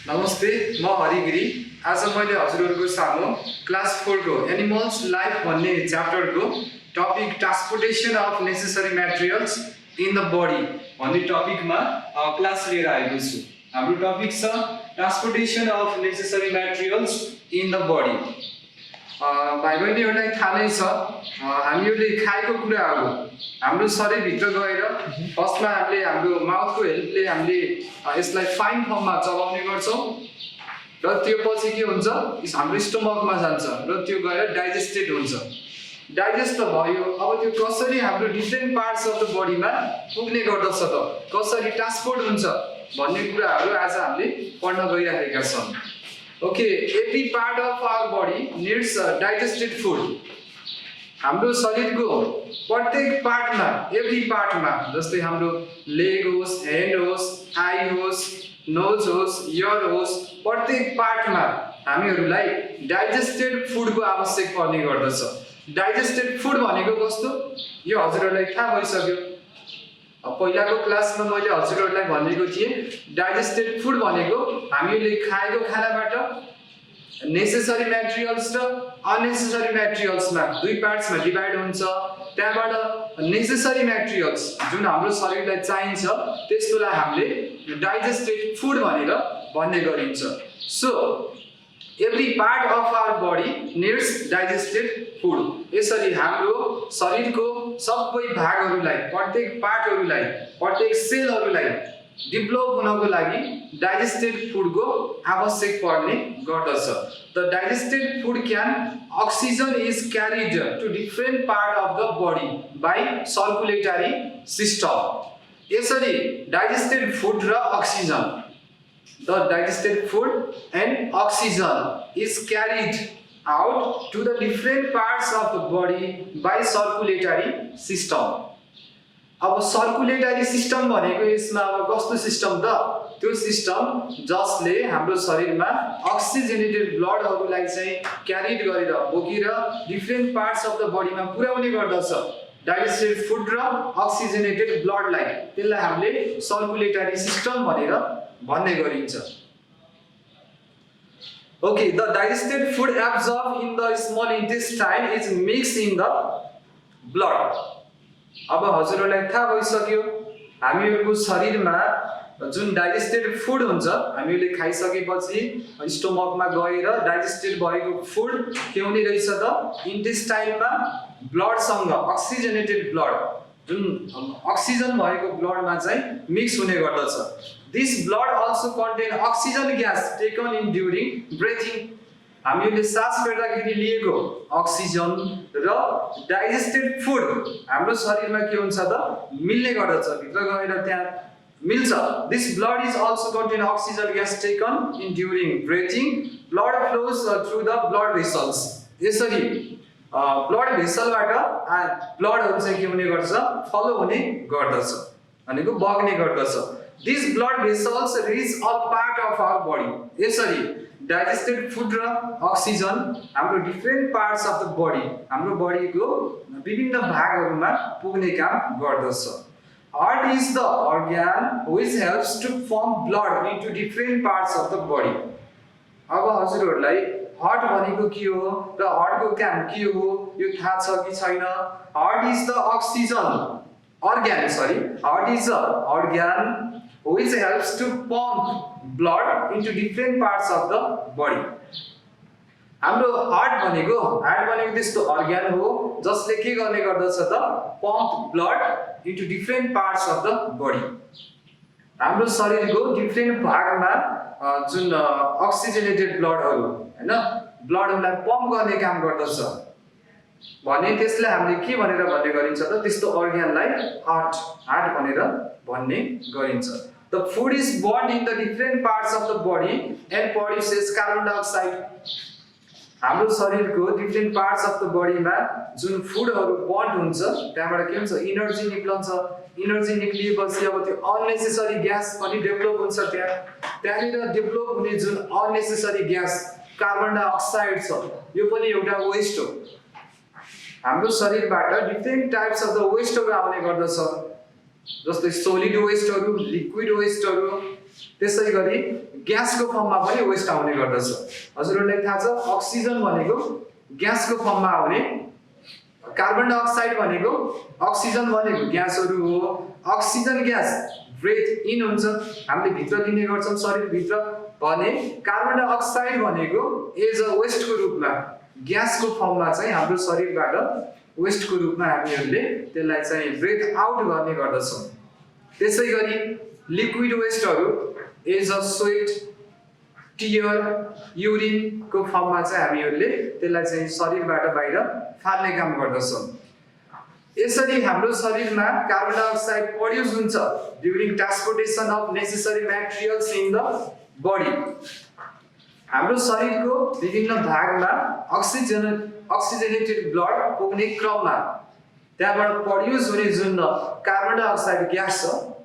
नमस्ते, म हरिगिरी। आज मैले हजुरहरूको सामु क्लास 4 को एनिमल्स लाइफ भन्ने च्याप्टरको topic transportation of necessary materials in the body भन्ने टपिकमा क्लास लिएर आएको छु। हाम्रो टपिक छ transportation of necessary materials in the body. भाइ बहिनीहरूलाई थाहा नै छ, हामीहरूले खाएको कुराहरू हाम्रो शरीरभित्र गएर फर्स्टमा हामीले हाम्रो माउथको हेल्पले हामीले यसलाई फाइन फर्ममा चलाउने गर्छौँ र त्यो पछि के हुन्छ, हाम्रो स्टोमकमा जान्छ र त्यो गएर डाइजेस्टेड हुन्छ। डाइजेस्ट त भयो, अब त्यो कसरी हाम्रो डिफ्रेन्ट पार्ट्स अफ द बडीमा पुग्ने गर्दछ त, कसरी ट्रान्सपोर्ट हुन्छ भन्ने कुराहरू आज हामीले पढ्न गइरहेका छौँ। Okay, every part of our body needs digested food. हाम्रो शरीरको प्रत्येक पार्टमा, एभ्री पार्टमा, जस्तै हाम्रो लेग होस्, ह्यान्ड होस्, आई होस्, नोज होस्, इयर होस्, प्रत्येक पार्टमा हामीहरूलाई डाइजेस्टेड फुडको आवश्यक पर्ने गर्दछ। डाइजेस्टेड फुड भनेको कस्तो, यो हजुरहरूलाई थाहा भइसक्यो। पहिलाको क्लासमा मैले हजुरहरूलाई भनेको थिएँ, डाइजेस्टेड फुड भनेको हामीले खाएको खानाबाट नेसेसरी मटेरियल्स र अननेसेसरी मटेरियल्समा दुई पार्ट्समा डिभाइड हुन्छ। त्यहाँबाट नेसेसरी मटेरियल्स जुन हाम्रो शरीरलाई चाहिन्छ त्यसलाई हामीले डाइजेस्टेड फुड भनेर भन्ने गरिन्छ। So every part of our body needs digested food. यसरी हाम्रो शरीरको सबै भागहरूलाई, प्रत्येक पार्टहरूलाई, प्रत्येक सेलहरूलाई डेभलप हुनको लागि डाइजेस्टेड फुडको आवश्यक पर्ने गर्दछ। The digested food can oxygen is carried to different part of the body by circulatory system. यसरी डाइजेस्टेड फुड र oxygen, the digested food and oxygen is carried out to the different parts of the body by circulatory system. अब circulatory system भनेको यसमा अब कस्तो system त, त्यो system जसले हाम्रो शरीरमा अक्सिजनेटेड ब्लडहरूलाई चाहिँ क्यारिड गरेर बोकेर डिफ्रेन्ट पार्ट्स अफ द बडीमा पुर्याउने गर्दछ। डाइजेस्टेड फुड र अक्सिजनेटेड ब्लडलाई, त्यसलाई हामीले सर्कुलेटरी सिस्टम भनेर भन्ने गरिन्छ। Okay, the digested food absorb in the small intestine is mix in the blood. अब हजुरहरूलाई थाहा भइसक्यो, हामीहरूको शरीरमा जुन डाइजेस्टेड फुड हुन्छ, हामीले खाइसकेपछि स्टोमकमा गएर डाइजेस्टेड भएको फुड के हुने रहेछ त, इन्टेस्टाइनमा ब्लडसँग अक्सिजनेटेड ब्लड, जुन अक्सिजन भएको ब्लडमा चाहिँ मिक्स हुने गर्दछ। This blood also contain oxygen gas taken in during breathing. हामीले सास फेर्दाखेरि लिएको अक्सिजन र डाइजेस्टेड फुड हाम्रो शरीरमा के हुन्छ त, मिल्ने गर्दछ, भित्र गएर त्यहाँ मिल्छ। This blood is also contain oxygen gas taken in during breathing. Blood flows through the blood vessels. यसरी ब्लड भेसलबाट ब्लडहरू चाहिँ के हुने गर्छ, फलो हुने गर्दछ, भनेको बग्ने गर्दछ। This blood vessels reach all part of our body. यसरी डाइजेस्टेड फुड र अक्सिजन हाम्रो different parts of the body, हाम्रो बडीको विभिन्न भागहरूमा पुग्ने काम गर्दछ। Heart is the organ which helps to pump blood into different parts of the body. अब हजुरहरूलाई हार्ट भनेको के हो र हार्टको काम के हो यो थाहा छ कि छैन? Heart is the oxygen organ, heart is a organ which helps to pump blood into different parts of the body. हाम्रो हार्ट भनेको त्यस्तो अर्ग्यान हो जसले के गर्ने गर्दछ त, pump blood into different parts of the body. हाम्रो शरीरको डिफ्रेन्ट भागमा जुन अक्सिजनेटेड ब्लडहरू हैन, ब्लडहरूलाई पम्प गर्ने काम गर्दछ भने त्यसलाई हामीले के भनेर भन्ने गरिन्छ त, त्यस्तो अर्ग्यानलाई हार्ट भनेर भन्ने गरिन्छ। The food is burn in the different parts of the body and produces carbon dioxide. हाम्रो शरीरको डिफ्रेन्ट पार्ट्स अफ द बडीमा जुन फुडहरू बर्न हुन्छ त्यहाँबाट के हुन्छ, इनर्जी निक्लन्छ। इनर्जी निक्लिएपछि अब त्यो अननेसेसरी ग्यास पनि डेभलप हुन्छ। त्यहाँनिर डेभलप हुने जुन अननेसेसरी ग्यास कार्बन डाइअक्साइड छ, यो पनि एउटा वेस्ट हो। हाम्रो शरीरबाट डिफ्रेन्ट टाइप्स अफ द वेस्टहरू आउने गर्दछ। जस्तै सोलिड वेस्टहरु, लिक्विड वेस्टहरु, त्यसै गरी ग्यासको फर्ममा पनि वेस्ट आउने गर्दछ। हजुरहरुलाई थाहा छ अक्सिजन भनेको ग्यासको फर्ममा आउने, कार्बन डाइअक्साइड भनेको अक्सिजन भनेको ग्यासहरु हो। अक्सिजन ग्यास ब्रेथ इन हुन्छ, हामीले भित्र लिने गर्छौं शरीर भित्र, भने कार्बन डाइअक्साइड भनेको एज अ वेस्टको रूपमा ग्यासको फर्ममा चाहिँ हाम्रो शरीरबाट वेस्टको रूपमा हामीहरूले त्यसलाई चाहिँ ब्रेथ आउट गर्ने गर्दछौं। त्यसै गरी लिक्विड वेस्टहरु एज अ स्वेट, टियर, युरिनको फर्ममा चाहिँ हामीहरूले त्यसलाई चाहिँ शरीरबाट बाहिर फाल्ने काम गर्दछौं। यसरी हाम्रो शरीरमा कार्बन डाइअक्साइड प्रड्युस हुन्छ during transportation of necessary materials in the body. हाम्रो शरीरको विभिन्न भागमा अक्सिजनेटेड ब्लड पुग्ने क्रममा त्यहाँबाट प्रड्युस हुने जुन कार्बन डाइअक्साइड ग्यास छ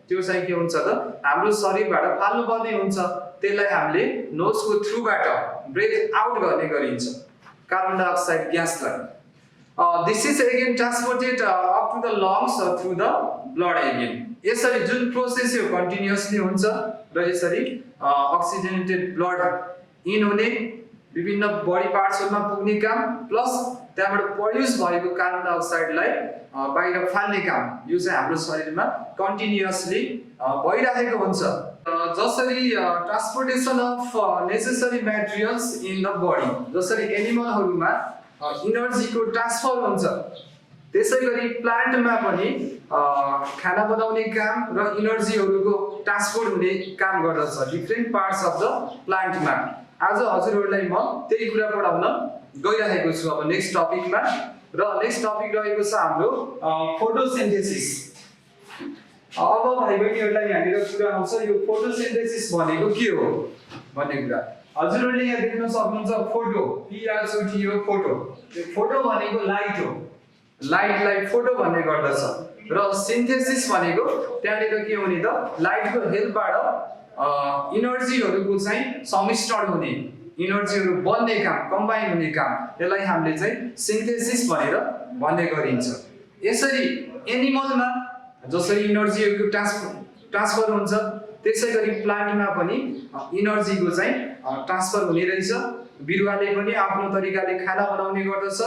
त्यो चाहिँ के हुन्छ त हाम्रो शरीरबाट फाल्नुपर्ने हुन्छ। त्यसलाई हामीले नोजको थ्रुबाट ब्रेथ आउट गर्ने गरिन्छ कार्बन डाइअक्साइड ग्यासलाई। This is again transported up to the lungs or through the blood again. यसरी जुन प्रोसेस यो कन्टिन्युअसली हुन्छ र यसरी अक्सिजनेटेड ब्लड इन हुने, विभिन्न बडी पार्ट्सहरुमा पुग्ने काम, प्लस त्यहाँबाट प्रड्युस भएको कार्बन डाइअक्साइडलाई बाहिर फाल्ने काम, यो चाहिँ हाम्रो शरीरमा कन्टिन्युअसली भइरहेको हुन्छ। जसरी transportation of necessary materials in the body, जसरी एनिमलहरुमा इनर्जीको ट्रान्सफर हुन्छ, त्यसै गरी प्लान्टमा पनि खाना बनाउने काम र इनर्जीहरुको ट्रान्सपोर्ट हुने काम गर्दछ डिफरेन्ट पार्ट्स अफ द प्लान्टमा। आज हजुरहरुलाई म त्यही कुरा पढाउन गइरहेको छु अब नेक्स्ट टपिकमा, र नेक्स्ट टपिक रहेको छ हाम्रो फोटोसिन्थेसिस। अब भाइ बहिनीहरुलाई यहाँनिर कुरा आउँछ यो फोटोसिन्थेसिस भनेको के हो भन्ने कुरा। हजुरहरुले यहाँ देख्न सक्नुहुन्छ फोटो, PHOTO फोटो। यो फोटो भनेको लाइट हो, लाइटलाई फोटो भन्ने गर्दछ, र सिन्थेसिस भनेको त्यहाँनिर के हुने त लाइटको हेल्पबाट इनर्जीहरुको चाहिँ समिश्रण हुने, इनर्जीहरु बन्ने काम, कम्बाइन हुने काम, त्यसलाई हामीले चाहिँ सिन्थेसिस भनेर भन्ने गरिन्छ। यसरी एनिमलमा जसरी इनर्जीहरुको ट्रान्सफर हुन्छ त्यसै गरी प्लान्टमा पनि इनर्जीको चाहिँ ट्रान्सफर हुने रहेछ। बिरुवाले पनि आफ्नो तरिकाले खाना बनाउने गर्दछ।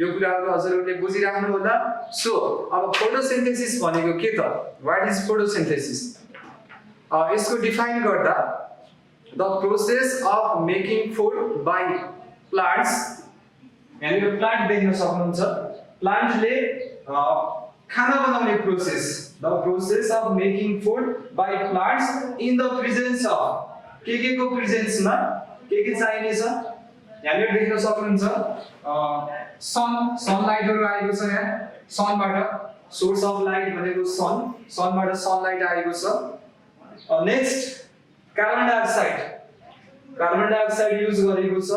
यो कुराहरु हजुरहरुले बुझिराख्नु होला। सो अब फोटोसिन्थेसिस भनेको के त? What is photosynthesis? यसको डिफाइन गर्दा the process of making food by plants, यहाँनिर प्लान्ट देख्न सक्नुहुन्छ, प्लान्टले खाना बनाउने प्रोसेस, the process of making food by plants in the presence of के को प्रेजेन्समा के चाहिने छ यहाँनिर देख्न सक्नुहुन्छ। सनलाइटहरु आएको छ, यहाँ सनबाट सोर्स अफ लाइट भनेको सनबाट सनलाइट आएको छ। नेक्स्ट कार्बन डाइअक्साइड युज गरेको छ,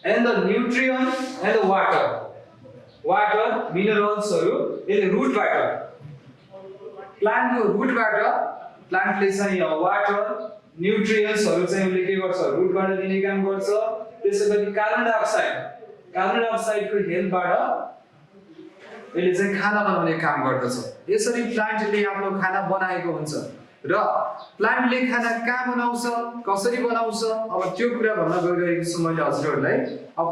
and the nutrient and the water मिनरल्सहरु यसले रुटबाट, प्लान्टको रुटबाट प्लान्टले चाहिँ वाटर न्यूट्रिएन्ट्सहरु चाहिँ उसले के गर्छ रुटबाट लिने काम गर्छ। त्यसैगरी कार्बन डाइअक्साइडको हेल्पबाट यसले चाहिँ खाना बनाउने काम गर्दछ। यसरी प्लान्टले आफ्नो खाना बनाएको हुन्छ, र प्लान्टले खाना कहाँ बनाउँछ, कसरी बनाउँछ, अब त्यो कुरा भन्न गइरहेको छु मैले हजुरहरुलाई। अब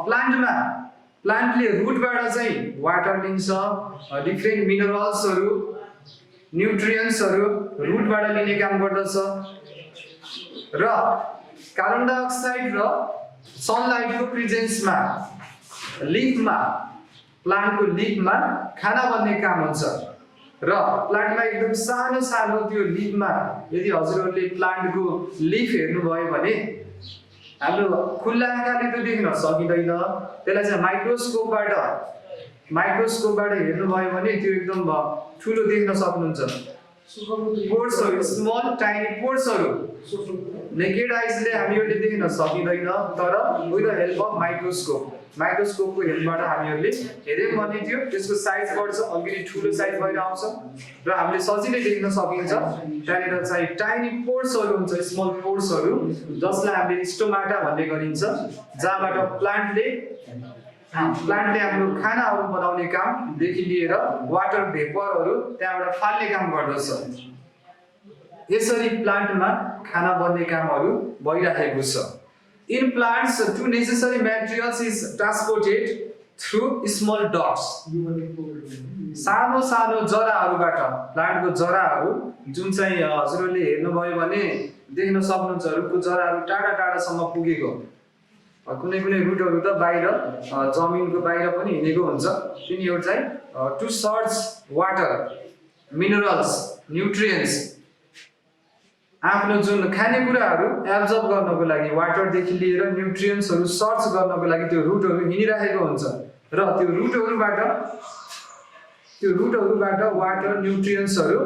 प्लान्टले रुटबाट चाहिँ वाटर लिन्छ, डिफरेन्ट मिनरल्सहरु, न्यूट्रिएन्ट्सहरु रुटबाट लिने काम गर्दछ, र कार्बन डाइअक्साइड र सनलाइटको प्रेजेन्समा लिफमा, प्लान्टको लिफमा खाना बन्ने काम हुन्छ। र प्लान्टमा एकदम सानो त्यो लिफमा यदि हजुरहरुले प्लान्टको लिफ हेर्नुभयो भने हाम्रो खुल्ला आँखाले त देख्न सकिदैन, त्यसलाई चाहिँ माइक्रोस्कोपबाट हेर्नुभयो भने त्यो एकदम ठुलो देख्न सक्नुहुन्छ। पोर्सहरु, स्मल टाइनी पोर्सहरु नेकेड आइजले हामीहरूले देख्न सकिदैन, तर विथ द हेल्प अफ माइक्रोस्कोपको हेल्पबाट हामीहरूले हेर्यौं भने त्यसको साइज बढ्छ, अलिकति ठुलो साइज भएर आउँछ र हामीले सजिलै देख्न सकिन्छ। त्यहाँनिर चाहिँ टाइनी पोर्सहरु हुन्छ, स्मल पोर्सहरु, जसलाई हामीले स्टोमाटा भन्ने गरिन्छ, जहाँबाट प्लान्टले प्लान्टले हाम्रो खानाहरू बनाउने कामदेखि लिएर वाटर भेपरहरू त्यहाँबाट फाल्ने काम गर्दछ। यसरी प्लान्टमा खाना बन्ने कामहरू भइरहेको छ। In plants, two necessary materials is transported through small ducts. सानो सानो जराहरूबाट प्लान्टको जराहरू जुन चाहिँ हजुरहरूले हेर्नुभयो भने देख्न सक्नुहुन्छ रुखको जराहरू टाढा टाढासम्म पुगेको। कुनै कुनै रुटहरू त बाहिर जमिनको बाहिर पनि हिँडेको हुन्छ। तिनीहरू चाहिँ to search water, minerals, nutrients, आफ्नो जुन खानेकुराहरू एब्जर्ब गर्नको लागि वाटरदेखि लिएर न्युट्रिएन्ट्सहरू सर्च गर्नको लागि त्यो रुटहरू हिँडिरहेको हुन्छ र त्यो रुटहरूबाट वाटर न्युट्रिएन्ट्सहरू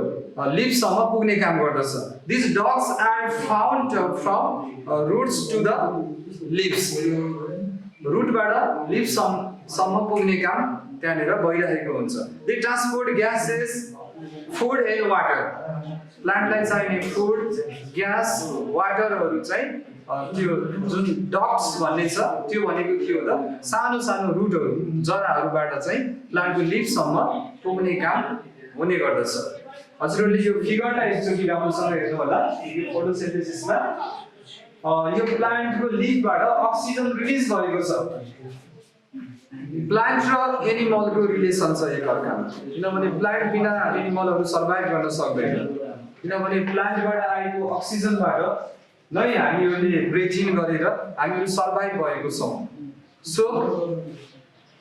लिप्ससम्म पुग्ने काम गर्दछ। This ducts are found from roots to the leaves. रुटबाट लिप्ससम्म पुग्ने काम त्यहाँनिर भइरहेको हुन्छ। They transport gases, food and water. प्लान्टलाई चाहिने फुड, ग्यास, वाटरहरू चाहिँ त्यो जुन डक्ट्स भन्ने छ त्यो भनेको के हो त सानो सानो रुटहरू जराहरूबाट चाहिँ प्लान्टको लिप्ससम्म पुग्ने काम हुने गर्दछ। हजुरहरूले यो फिगरलाई एकचोटि राम्रोसँग हेर्नु होला। फोटोसिन्थेसिसमा यो प्लान्टको लिफबाट अक्सिजन रिलिज भएको छ। प्लान्ट र एनिमलको रिलेसन छ एकअर्कामा, किनभने प्लान्ट बिना एनिमलहरू सर्भाइभ गर्न सक्दैन। किनभने प्लान्टबाट आएको अक्सिजनबाट नै हामीहरूले ब्रेथ इन गरेर हामीहरू सर्भाइभ भएको छौँ। सो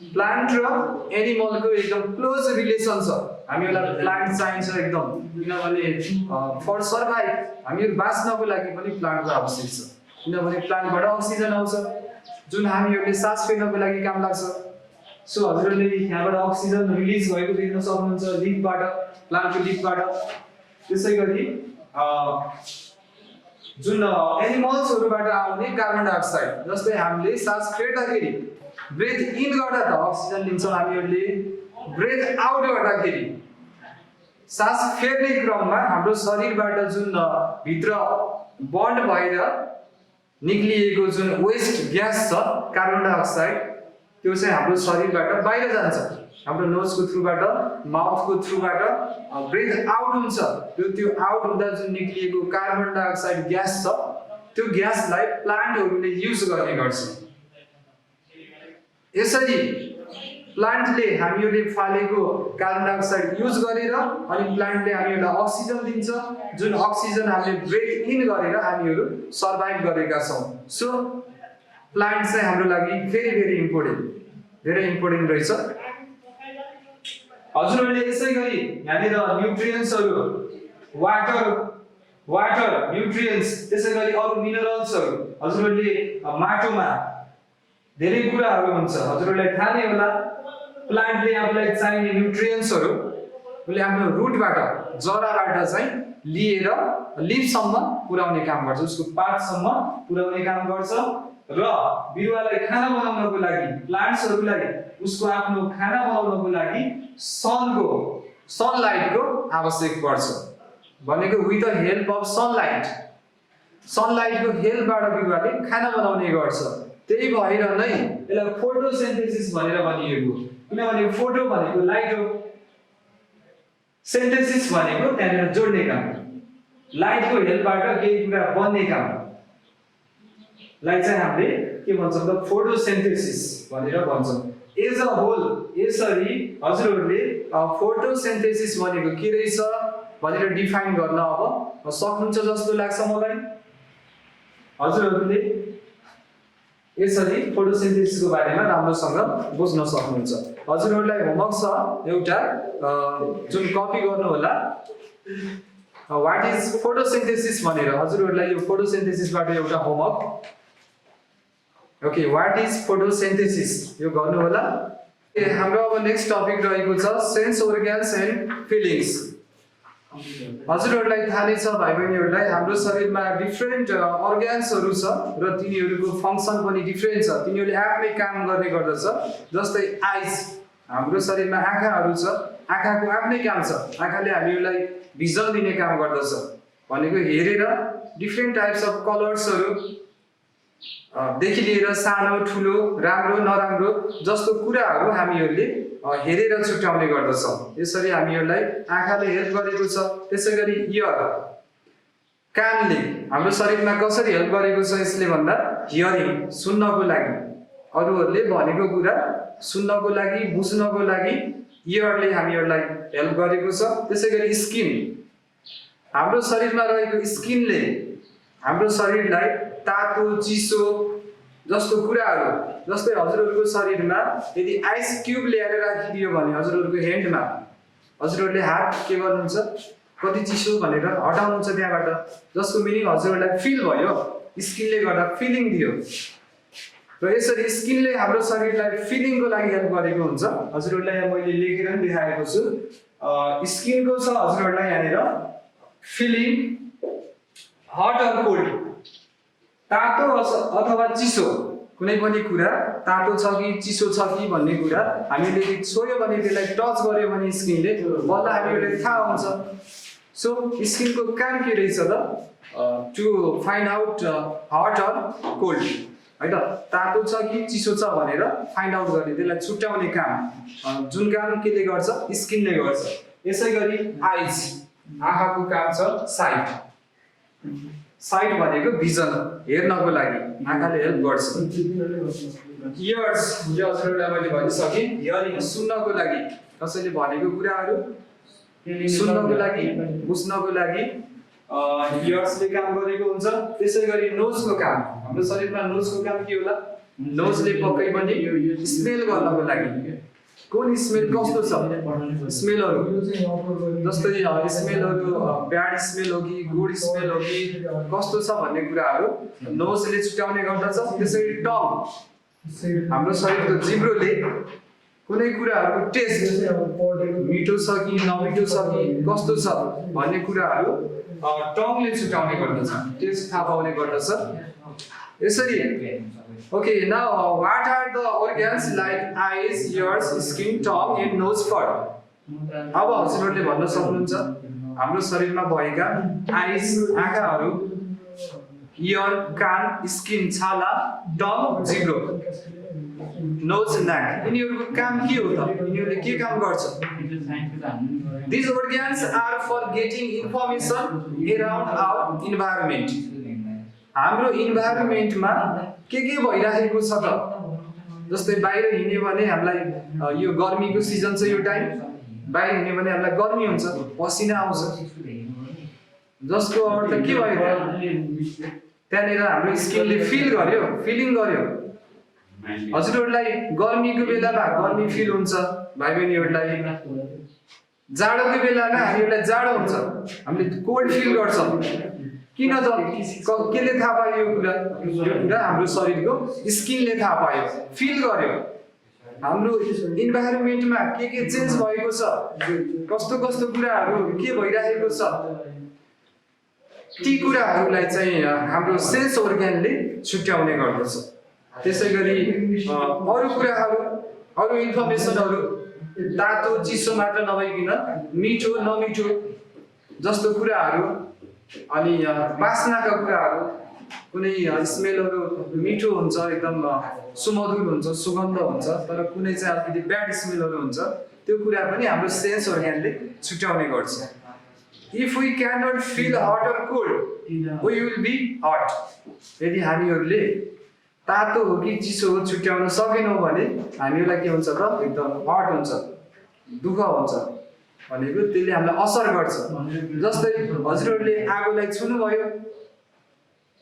प्लान्ट र एनिमलको एकदम क्लोज रिलेसन छ। हामीहरूलाई प्लान्ट चाहिन्छ एकदम, किनभने फर सर्भाइभ हामीहरू बाँच्नको लागि पनि प्लान्टको आवश्यक छ। किनभने प्लान्टबाट अक्सिजन आउँछ जुन हामीहरूले सास फेर्नको लागि काम लाग्छ। सो हजुरहरूले यहाँबाट अक्सिजन रिलिज भएको देख्न सक्नुहुन्छ लिफबाट, प्लान्टको लिफबाट। त्यसै गरी जुन एनिमल्सहरूबाट आउने कार्बन डाइअक्साइड, जस्तै हामीले सास फेर्दाखेरि ब्रेथ इन गर्दा त अक्सिजन लिन्छौँ हामीहरूले, ब्रेथ आउट गर्दाखेरि सास फेर्ने क्रममा हाम्रो शरीरबाट जुन भित्र बन्ड भएर निक्लिएको जुन वेस्ट ग्यास छ कार्बन डाइअक्साइड, त्यो चाहिँ हाम्रो शरीरबाट बाहिर जान्छ। हाम्रो नोजको थ्रुबाट, माउथको थ्रुबाट ब्रेथ आउट हुन्छ। त्यो आउट हुँदा जुन निक्लिएको कार्बन डाइअक्साइड ग्यास छ त्यो ग्यासलाई प्लान्टहरूले युज गर्ने गर्छ। यसरी प्लान्टले हामीहरूले फालेको कार्बन डाइअक्साइड युज गरेर अनि प्लान्टले हामीहरूलाई अक्सिजन दिन्छ, जुन अक्सिजन हामीले ब्रेथ इन गरेर हामीहरू सर्भाइभ गरेका छौँ। सो प्लान्ट चाहिँ हाम्रो लागि भेरी इम्पोर्टेन्ट, धेरै इम्पोर्टेन्ट रहेछ। हजुरहरूले यसै गरी यहाँनिर न्युट्रिएन्ट्सहरू, वाटर न्युट्रिएन्ट्स, त्यसै गरी अरू मिनरल्सहरू हजुरहरूले माटोमा धेरै कुराहरू हुन्छ। हजुरहरूलाई थाहा नै होला प्लान्टले आफूलाई चाहिने न्युट्रिएन्ट्सहरू उसले आफ्नो रुटबाट, जराबाट चाहिँ लिएर लिफसम्म पुर्याउने काम गर्छ, उसको पातसम्म पुर्याउने काम गर्छ र बिरुवालाई खाना बनाउनको लागि, प्लान्ट्सहरूलाई उसको आफ्नो खाना बनाउनको लागि सनलाइटको आवश्यक पर्छ। भनेको विथ द हेल्प अफ सनलाइटको हेल्पबाट बिरुवाले खाना बनाउने गर्छ। त्यही भएर नै यसलाई फोटोसिन्थेसिस भनेर भनिएको। किनभने फोटो भनेको लाइट हो, सिन्थेसिस भनेको त्यहाँनिर जोड्ने काम, लाइटको हेल्पबाट केही कुरा बन्ने काम लाई चाहिँ हामीले के भन्छौँ त फोटोसिन्थेसिस भनेर भन्छौँ। एज अ होल यसरी हजुरहरूले फोटोसिन्थेसिस भनेको के रहेछ भनेर डिफाइन गर्न अब सक्नुहुन्छ जस्तो लाग्छ मलाई। हजुरहरूले यसरी फोटोसिन्थेसिसको बारेमा राम्रोसँग बुझ्न सक्नुहुन्छ। हजुरहरूलाई होमवर्क छ एउटा, जुन कपी गर्नु होला। व्हाट इज फोटोसिन्थेसिस भनेर हजुरहरूलाई यो फोटोसिन्थेसिसबाट एउटा homework. Okay, what is photosynthesis यो गर्नु होला। हाम्रो अब नेक्स्ट टपिक रहेको छ सेन्स organs एन्ड फिलिङ्स। हजुरहरूलाई थाहा नै छ भाइ बहिनीहरूलाई हाम्रो शरीरमा डिफ्रेन्ट अर्ग्यान्सहरू छ र तिनीहरूको फङ्सन पनि डिफ्रेन्ट छ। तिनीहरूले आफ्नै काम गर्ने गर्दछ। जस्तै आइज, हाम्रो शरीरमा आँखाहरू छ, आँखाको आफ्नै काम छ। आँखाले हामीलाई भिजन दिने काम गर्दछ, भनेको हेरेर डिफ्रेन्ट टाइप्स अफ कलर्सहरू देखि लिएर सानो ठुलो राम्रो नराम्रो जस्तो कुराहरू हामीहरूले हेरेर छुट्याउने गर्दछौँ। यसरी हामीहरूलाई आँखाले हेल्प गरेको छ। त्यसैगरी इयर कानले हाम्रो शरीरमा कसरी हेल्प गरेको छ यसले भन्दा हियरिङ सुन्नको लागि, अरूहरूले भनेको कुरा सुन्नको लागि बुझ्नको लागि इयरले हामीहरूलाई हेल्प गरेको छ। त्यसैगरी स्किन हाम्रो शरीरमा रहेको स्किनले हाम्रो शरीरलाई तातो चिसो जस्तो कुराहरू, जस्तै हजुरहरूको शरीरमा यदि आइस क्युब ल्याएर राखिदियो भने हजुरहरूको ह्यान्डमा हजुरहरूले हात के गर्नुहुन्छ कति चिसो भनेर हटाउनुहुन्छ त्यहाँबाट, जसको मिनिङ हजुरहरूलाई फिल भयो, स्किनले गर्दा फिलिङ दियो। र यसरी स्किनले हाम्रो शरीरलाई फिलिङको लागि हेल्प गरेको हुन्छ। हजुरहरूलाई यहाँ मैले लेखेर पनि देखाएको छु। स्किनको छ हजुरहरूलाई यहाँनिर फिलिङ हट अर कोल्ड, तातो अथवा चिसो कुनै पनि कुरा तातो छ कि चिसो छ कि भन्ने कुरा हामीले छोयो भने त्यसलाई टच गर्यो भने स्किनले बल्ल हामीलाई थाहा हुन्छ। सो स्किनको काम के रहेछ त to find out hot or cold हैन, तातो छ कि चिसो छ भनेर फाइन्ड आउट गर्ने, त्यसलाई छुट्याउने काम जुन काम केले गर्छ स्किनले गर्छ। यसैगरी आइज आँखाको काम छ साइट, साइट भनेको भिजन हेर्नको लागि आँखाले हेल्प गर्छ। इयर्स जो हजुरहरूलाई मैले भनिसकेँ, हियरिङ सुन्नको लागि कसैले भनेको कुराहरू सुन्नको लागि बुझ्नको लागि इयर्सले काम गरेको हुन्छ। त्यसैगरी नोजको काम, हाम्रो शरीरमा नोजको काम के होला, नोजले पक्कै पनि स्मेल गर्नको लागि कुन स्मेल कस्तो छ, स्मेलहरू जस्तै स्मेलहरू ब्याड स्मेल हो कि गुड स्मेल हो कि कस्तो छ भन्ने कुराहरू नोजले छुट्याउने गर्दछ। त्यसैगरी टङ हाम्रो शरीरको जिब्रोले कुनै कुराहरूको टेस्ट मिठो छ कि नमिठो छ कि कस्तो छ भन्ने कुराहरू टङले छुट्याउने गर्दछ, टेस्ट थाहा पाउने गर्दछ। यसरी okay, now what are the organs like eyes, ears, skin, tongue and nose for? अब हजुरहरूले भन्न सक्नुहुन्छ हाम्रो शरीरमा भएका आइज आँखाहरू, इयर कान, स्किन छाला, टङ जिब्रो, नोज नाक, यिनीहरूको काम के हो त, यिनीहरूले के काम गर्छ? These organs are for getting information around our environment. हाम्रो इन्भाइरोमेन्टमा के भइरहेको छ त, जस्तै बाहिर हिँड्यो भने हामीलाई यो गर्मीको सिजन छ, यो टाइम बाहिर हिँड्यो भने हामीलाई गर्मी हुन्छ, पसिना आउँछ, जसको अर्थ के भयो त्यहाँनिर हाम्रो स्किनले फिल गर्यो, फिलिङ गर्यो। हजुरहरूलाई गर्मीको बेलामा गर्मी फिल हुन्छ, भाइ बहिनीहरूलाई जाडोको बेलामा हामीहरूलाई जाडो हुन्छ, हामीले कोल्ड फिल गर्छौँ। किन त केले थाहा पायो यो कुरा हाम्रो शरीरको स्किनले थाहा पायो, फिल गर्यो। हाम्रो इन्भाइरोमेन्टमा के चेन्ज भएको छ, कस्तो कस्तो कुराहरू के भइरहेको छ, ती कुराहरूलाई चाहिँ हाम्रो सेन्स अर्ग्यानले छुट्याउने गर्दछ। त्यसैगरी अरू कुराहरू, अरू इन्फर्मेसनहरू तातो चिसो मात्र नभइकन मिठो नमिठो जस्तो कुराहरू, अनि बास्नाका कुराहरू, कुनै स्मेलहरू मिठो हुन्छ, एकदम सुमधुर हुन्छ, सुगन्ध हुन्छ, तर कुनै चाहिँ अलिकति ब्याड स्मेलहरू हुन्छ, त्यो कुरा पनि हाम्रो सेन्स अर्ग्यानले छुट्याउने गर्छ। If we can not feel hot or cold we will be hurt. यदि हामीहरूले तातो हो कि चिसो हो छुट्याउन सकेनौँ भने हामीलाई के हुन्छ त, एकदम हट हुन्छ, दुःख हुन्छ भनेको त्यसले हामीलाई असर गर्छ। जस्तै हजुरहरूले आगोलाई छुनुभयो,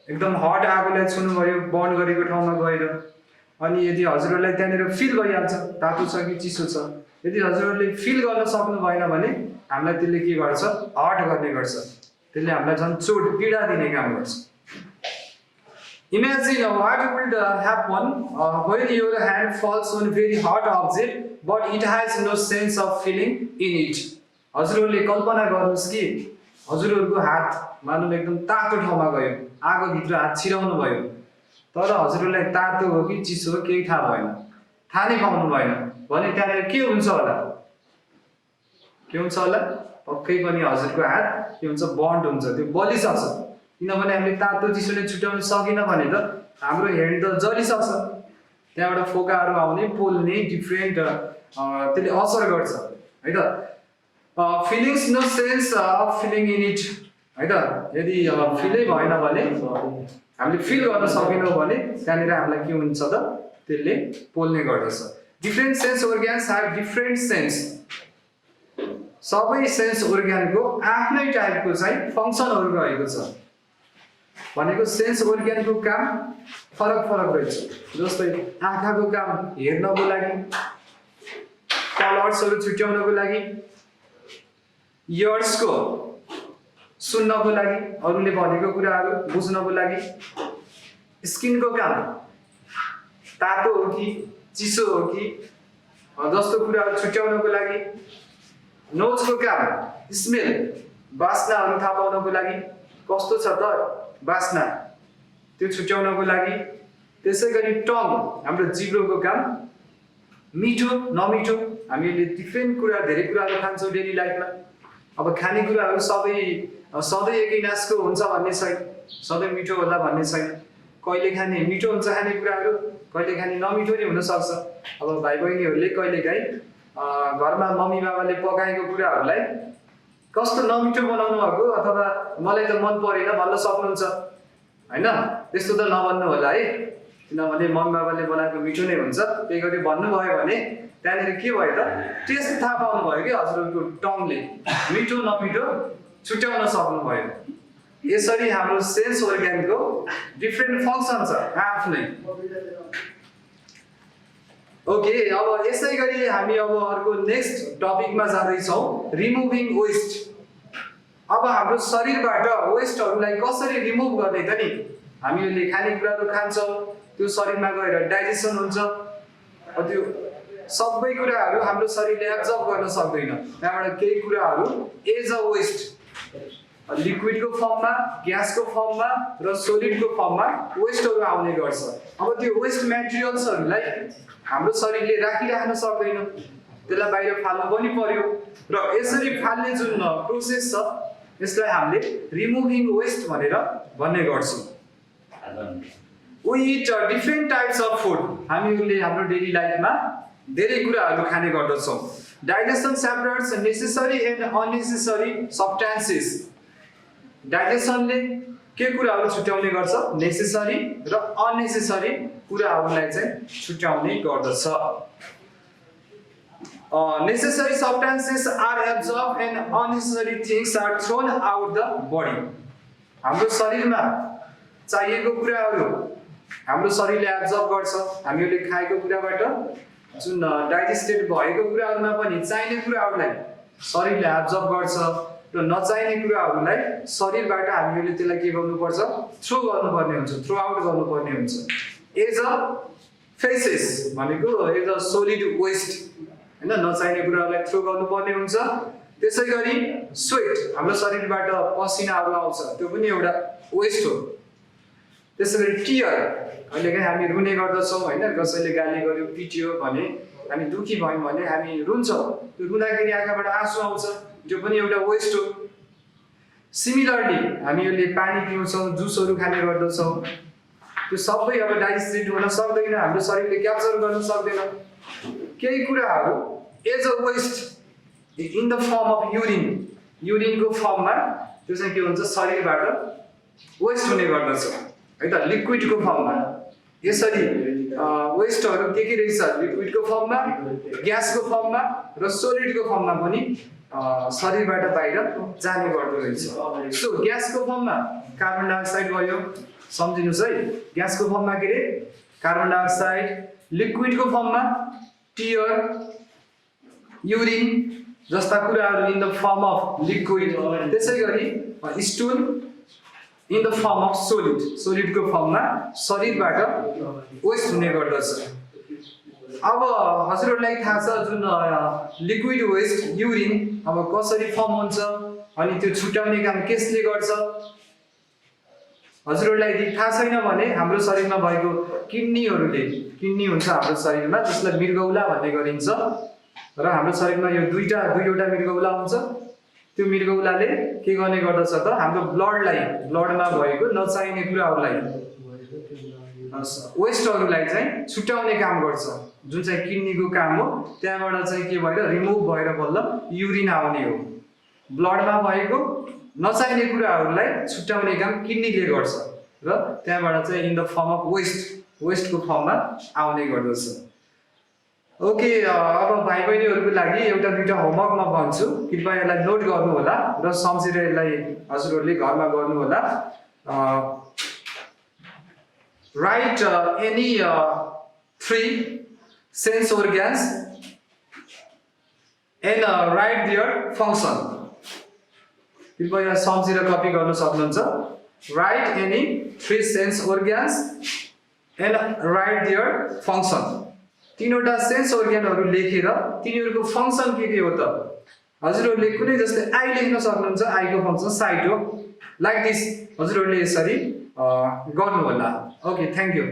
एकदम हट आगोलाई छुनुभयो बर्न गरेको ठाउँमा गएर, अनि यदि हजुरहरूलाई त्यहाँनिर फिल भइहाल्छ तातो छ कि चिसो छ। यदि हजुरहरूले फिल गर्न सक्नु भएन भने हामीलाई त्यसले के गर्छ, हट गर्ने गर्छ, त्यसले हामीलाई झन् चोट पीडा दिने काम गर्छ। Imagine what would happen when your hand falls on very hot object but it has no sense of feeling in it. हजुरहरूले कल्पना गर्नुहोस् कि हजुरहरूको हात मानौँ एकदम तातो ठाउँमा गयो, आगोभित्र हात छिराउनु भयो, तर हजुरहरूलाई तातो हो कि चिसो हो केही थाहा भएन, थाहा नै पाउनु भएन भने त्यहाँनिर के हुन्छ होला, के हुन्छ होला? पक्कै पनि हजुरको हात के हुन्छ, बन्ड हुन्छ, त्यो बलिसक्छ, किनभने हामीले तातो चिसोले छुट्याउन सकेन भने त हाम्रो ह्यान्ड त जलिसक्छ, त्यहाँबाट फोकाहरू आउने पोल्ने डिफ्रेन्ट त्यसले असर गर्छ है त। Feelings no sense of feeling in it है त। यदि फिलै भएन भने हामीले फिल गर्न सकेनौँ भने त्यहाँनिर हामीलाई के हुन्छ त त्यसले पोल्ने गर्दछ। Different sense organs have different sense. सबै सेन्स organको आफ्नै टाइपको चाहिँ फङ्सनहरू रहेको छ। भनेको सेन्स organको काम फरक फरक रहेछ। जस्तै आँखाको काम हेर्नको लागि, कलर्सहरू छुट्याउनको लागि, इयर्सको सुन्नको लागि, अरूले भनेको कुराहरू बुझ्नको लागि, स्किनको काम तातो हो कि चिसो हो कि जस्तो कुराहरू छुट्याउनको लागि, नोजको काम स्मेल बास्नाहरू थाहा पाउनको लागि, कस्तो छ त बास्ना त्यो छुट्याउनको लागि। त्यसै गरी टङ हाम्रो जिब्रोको काम मिठो नमिठो, हामीले डिफ्रेन्ट कुरा धेरै कुराहरू खान्छौँ डेली लाइफमा। अब खानेकुराहरू सधैँ एकै नासको हुन्छ भन्ने छैन, सधैँ मिठो होला भन्ने छैन। कहिले खाने मिठो हुन्छ खानेकुराहरू, कहिले खाने नमिठो नि हुनसक्छ। अब भाइ बहिनीहरूले कहिलेकाहीँ घरमा मम्मी बाबाले पकाएको कुराहरूलाई कस्तो नमिठो बनाउनु भएको अथवा मलाई त मन परेन भन्न सक्नुहुन्छ होइन। त्यस्तो त नभन्नु होला है, किनभने मम्मी बाबाले बनाएको मिठो नै हुन्छ। त्यही गरी भन्नुभयो भने त्यहाँनिर के भयो त टेस्ट थाहा पाउनु भयो कि हजुरहरूको टङले मिठो नमिठो छुट्याउन सक्नुभयो। यसरी हाम्रो सेन्स organको डिफ्रेन्ट फङ्सन छ आफ्नै। ओके, अब यसै गरी हामी अब अर्को नेक्स्ट टपिकमा जाँदैछौँ, रिमुभिङ वेस्ट। अब हाम्रो शरीरबाट वेस्टहरूलाई कसरी रिमुभ गर्ने त नि। हामीले खानेकुराहरू खान्छौँ, त्यो शरीरमा गएर डाइजेसन हुन्छ, त्यो सबै कुराहरू हाम्रो शरीरले एब्जर्ब गर्न सक्दैन। त्यहाँबाट केही कुराहरू एज अ वेस्ट लिक्विडको फर्ममा, ग्यासको फर्ममा र सोलिडको फर्ममा वेस्टहरू आउने गर्छ। अब त्यो वेस्ट मेटेरियल्सहरूलाई हाम्रो शरीरले राखिराख्न सक्दैन, त्यसलाई बाहिर फाल्नु पनि पर्यो। र यसरी फाल्ने जुन प्रोसेस छ यसलाई हामीले रिमुभिङ वेस्ट भनेर भन्ने गर्छौँ। We eat different types of food. हामीहरूले हाम्रो डेली लाइफमा धेरै कुराहरू खाने गर्दछौँ। Digestion separates necessary and unnecessary substances. डाइजेसनले के कुराहरू छुट्याउने गर्छ, नेसेसरी र अननेसेसरी कुराहरूलाई चाहिँ छुट्याउने गर्दछ। Necessary substances are absorb and unnecessary things are thrown out the body. हाम्रो शरीरमा चाहिएको कुराहरू हाम्रो शरीरले एब्जर्ब गर्छ। हामीहरूले खाएको कुराबाट जुन डाइजेस्टेड भएको कुराहरूमा पनि चाहिने कुराहरूलाई शरीरले एब्जर्ब गर्छ र नचाहिने कुराहरूलाई शरीरबाट हामीहरूले त्यसलाई के गर्नुपर्छ, थ्रो गर्नुपर्ने हुन्छ, थ्रो आउट गर्नुपर्ने हुन्छ। एज अ फेसेस भनेको एज अ सोलिड वेस्ट होइन, नचाहिने कुराहरूलाई थ्रो गर्नुपर्ने हुन्छ। त्यसै गरी स्वेट हाम्रो शरीरबाट पसिनाहरू आउँछ, त्यो पनि एउटा वेस्ट हो। त्यसै गरी टियर, कहिलेकाहीँ हामी रुने गर्दछौँ होइन, कसैले गाली गर्यो पिट्यो भने हामी दुखी भयौँ भने हामी रुन्छौँ, त्यो रुँदाखेरि आँखाबाट आँसु आउँछ, त्यो पनि एउटा वेस्ट हो। सिमिलरली हामीहरूले पानी पिउँछौँ, जुसहरू खाने गर्दछौँ, त्यो सबै अब डाइजेस्ट हुन सक्दैन, हाम्रो शरीरले क्याप्चर गर्न सक्दैन। केही कुराहरू as a waste in the form of urine, युरिनको फर्ममा त्यो चाहिँ के हुन्छ, शरीरबाट वेस्ट हुने गर्दछ है त, लिक्विडको फर्ममा। यसरी वेस्टहरू के रहेछ, लिक्विडको फर्ममा, ग्यासको फर्ममा र सोलिडको फर्ममा पनि शरीरबाट बाहिर जाने गर्दो रहेछ। सो ग्यासको फर्ममा कार्बन डाइअक्साइड भयो, सम्झिनुहोस् है, ग्यासको फर्ममा के अरे कार्बन डाइअक्साइड, लिक्विडको फर्ममा टियर, युरिन जस्ता कुराहरू in the form of liquid. त्यसै गरी stool in the form of solid, सोलिडको फर्ममा शरीरबाट वेस्ट हुने गर्दछ। अब हजुरहरूलाई थाहा छ जुन लिक्विड वेस्ट युरिन अब कसरी फर्म हुन्छ अनि त्यो छुट्याउने काम कसले गर्छ। हजुरहरूलाई यदि थाहा छैन भने हाम्रो शरीरमा भएको किडनीहरूले, किडनी हुन्छ हाम्रो शरीरमा जसलाई मृगौला भन्ने गरिन्छ, र हाम्रो शरीरमा यो दुईवटा मृगौला हुन्छ। त्यो मृगौलाले के गर्ने गर्दछ त हाम्रो ब्लडमा भएको नचाहिने कुराहरूलाई वेस्टहरूलाई चाहिँ छुट्याउने काम गर्छ, जुन चाहिँ किडनीको काम हो। त्यहाँबाट चाहिँ के भएर रिमुभ भएर बल्ल युरिन आउने हो। ब्लडमा भएको नचाहिने कुराहरूलाई छुट्याउने काम किडनीले गर्छ र त्यहाँबाट चाहिँ इन द फर्म अफ वेस्टको फर्ममा आउने गर्दछ। ओके, अब भाइ बहिनीहरूको लागि एउटा दुईटा होमवर्क म भन्छु, कृपया यसलाई नोट गर्नु होला र सम्झेर यसलाई हजुरहरूले घरमा गर्नु होला। Write any 3 sense organs and write their function. कृपया सम्झेर कपी गर्न सक्नुहुन्छ। Write any 3 sense organs and write their function. 3वटा सेन्स organहरू लेखेर तिनीहरूको फङ्सन के हो त हजुरहरूले कुनै जस्तै आई लेख्न सक्नुहुन्छ। आईको फङ्सन साइट हो। लाइक दिस हजुरहरूले यसरी गर्नु होला। Okay, thank you.